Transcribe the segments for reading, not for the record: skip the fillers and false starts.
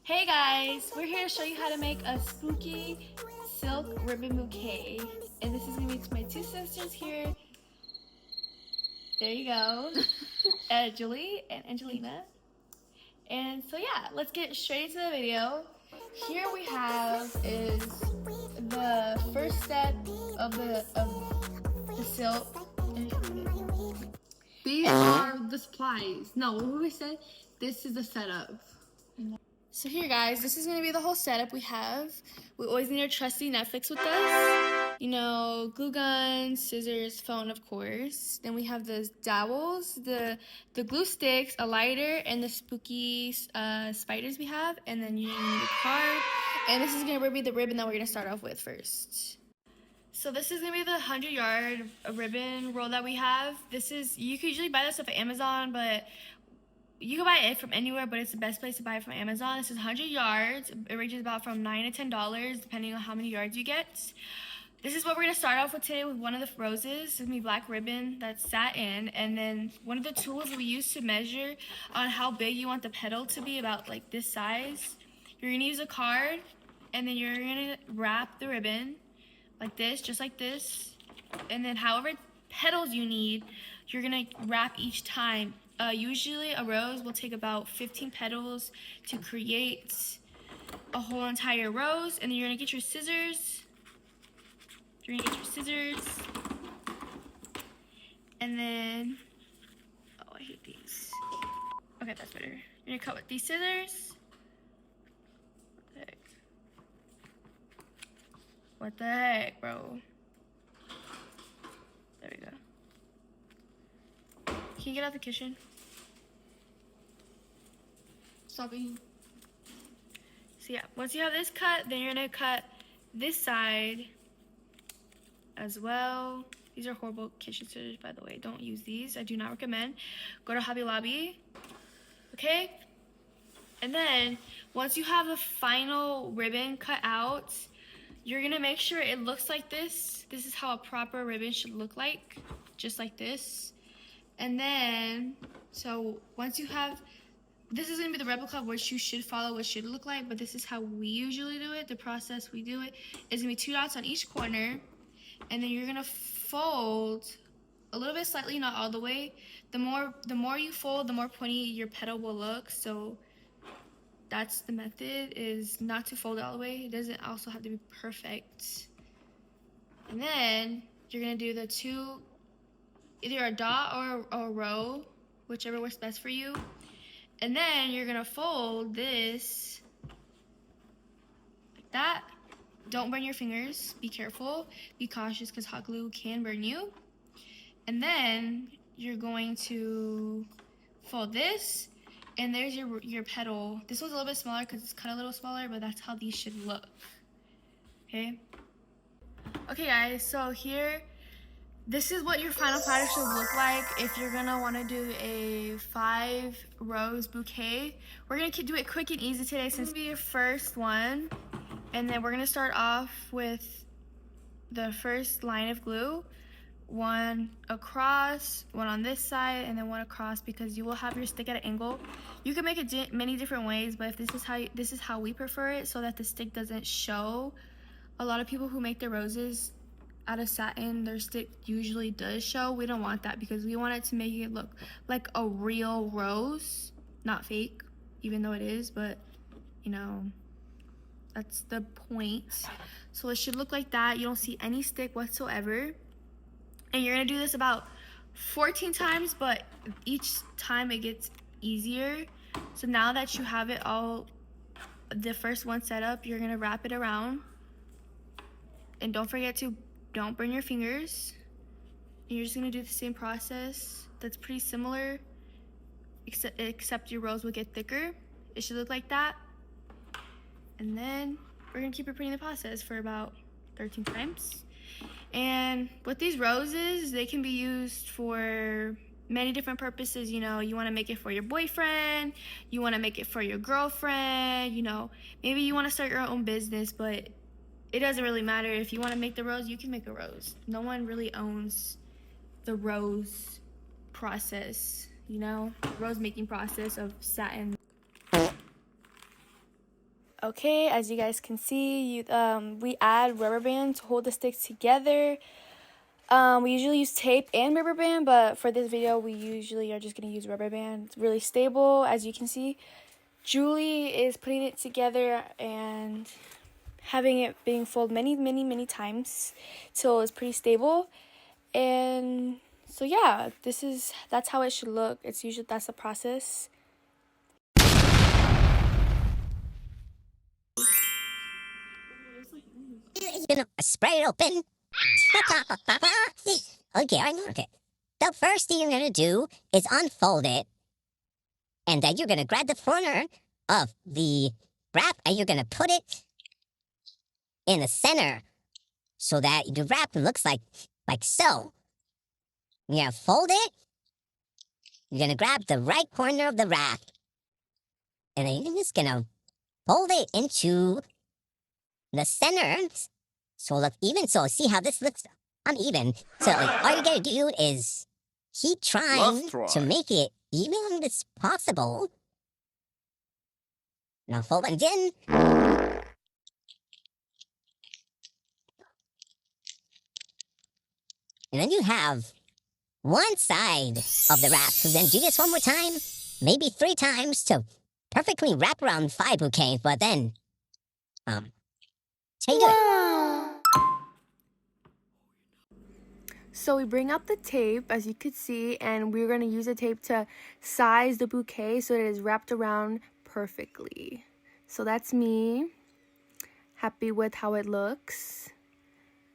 Hey guys, we're here to show you how to make a spooky silk ribbon bouquet. And this is going to be to my two sisters here. There you go. Julie and Angelina. And so yeah, let's get straight into the video. Here we have is the first step of the silk. These are the supplies. No, what we said, this is the setup. So here guys, this is going to be the whole setup we have. We always need our trusty Netflix with us. You know, glue gun, scissors, phone of course. Then we have the dowels, the glue sticks, a lighter, and the spooky spiders we have. And then you need a card. And this is going to be the ribbon that we're going to start off with first. So this is going to be the 100-yard ribbon roll that we have. You can usually buy this off of Amazon, but you can buy it from anywhere, but it's the best place to buy it from Amazon. This is 100 yards. It ranges about from $9 to $10, depending on how many yards you get. This is what we're going to start off with today with one of the roses. It's going to be black ribbon that's satin. And then one of the tools we use to measure on how big you want the petal to be, about like this size. You're going to use a card, and then you're going to wrap the ribbon like this, just like this. And then however petals you need, you're going to wrap each time. Usually a rose will take about 15 petals to create a whole entire rose. And then you're gonna get your scissors. And then, oh, I hate these. Okay, that's better. You're gonna cut with these scissors. What the heck, bro? There we go. Can you get out the kitchen? Stopping. So yeah, once you have this cut, then you're gonna cut this side as well. These are horrible kitchen scissors, by the way. Don't use these. I do not recommend. Go to Hobby Lobby. Okay? And then once you have the final ribbon cut out, you're gonna make sure it looks like this. This is how a proper ribbon should look like, just like this. And then, so once you have, this is going to be the replica of what you should follow, what should look like, but this is how we usually do it. The process we do it is going to be 2 dots on each corner, and then you're going to fold a little bit slightly, not all the way. The more you fold, the more pointy your petal will look. So that's the method, is not to fold it all the way. It doesn't also have to be perfect. And then you're going to do the two, either a dot or a row, whichever works best for you. And then you're gonna fold this like that. Don't burn your fingers, be careful, be cautious, because hot glue can burn you. And then you're going to fold this, and there's your petal. This one's a little bit smaller because it's cut a little smaller, but that's how these should look. Okay guys, so here, this is what your final product should look like if you're gonna wanna do a 5-rose bouquet. We're gonna do it quick and easy today since it'll be your first one. And then we're gonna start off with the first line of glue. One across, one on this side, and then one across, because you will have your stick at an angle. You can make it many different ways, but if this is how we prefer it, so that the stick doesn't show. A lot of people who make their roses out of satin, their stick usually does show. We don't want that, because we want it to make it look like a real rose, not fake, even though it is, but you know, that's the point. So it should look like that. You don't see any stick whatsoever. And you're gonna do this about 14 times, but each time it gets easier. So now that you have it all, the first one set up, you're gonna wrap it around. And don't forget to don't burn your fingers. And you're just gonna do the same process. That's pretty similar, except your rose will get thicker. It should look like that. And then we're gonna keep repeating the process for about 13 times. And with these roses, they can be used for many different purposes. You know, you wanna make it for your boyfriend, you wanna make it for your girlfriend, you know, maybe you wanna start your own business, but it doesn't really matter. If you want to make the rose, you can make a rose. No one really owns the rose process, you know, rose making process of satin. Okay, as you guys can see, we add rubber band to hold the sticks together. We usually use tape and rubber band, but for this video, we usually are just going to use rubber band. It's really stable, as you can see. Julie is putting it together and having it being folded many times till it's pretty stable. And so yeah, that's how it should look. That's the process. You're gonna spray it open. Okay, I know. Okay. The first thing you're gonna do is unfold it, and then you're gonna grab the corner of the wrap, and you're gonna put it in the center, so that the wrap looks like so. You're gonna fold it. You're gonna grab the right corner of the wrap, and then you're just gonna fold it into the center. So look even. So see how this looks uneven. So like, all you gotta do is keep trying to make it even as possible. Now fold it again. And then you have one side of the wrap. So then do this one more time, maybe 3 times to perfectly wrap around 5 bouquets. But then, take it. So we bring out the tape, as you could see, and we're going to use the tape to size the bouquet so that it is wrapped around perfectly. So that's me, happy with how it looks.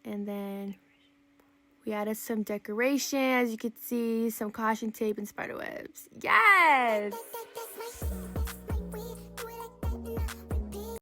And then we added some decoration, as you could see, some caution tape and spider webs. Yes!